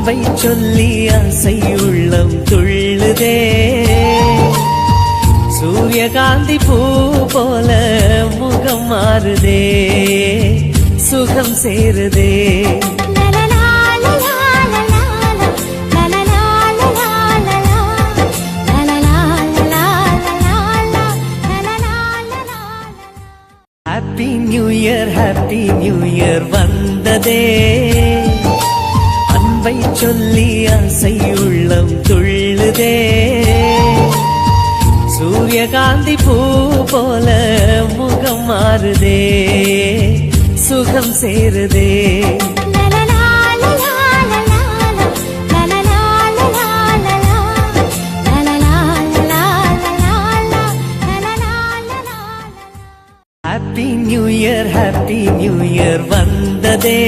அன்பை சொல்லி ஆசை உள்ளம் துள்ளுதே, சூரியகாந்தி பூ போல முகம் மாறுதே, சுகம் சேருதே. Happy new year, happy new year வந்ததே, அன்பை சொல்லி ஆசை உள்ளம் துள்ளுதே, சூரியகாந்தி பூ போல முகம் மாறுதே, சுகம் சேருதே. Happy new year, happy new year வந்ததே,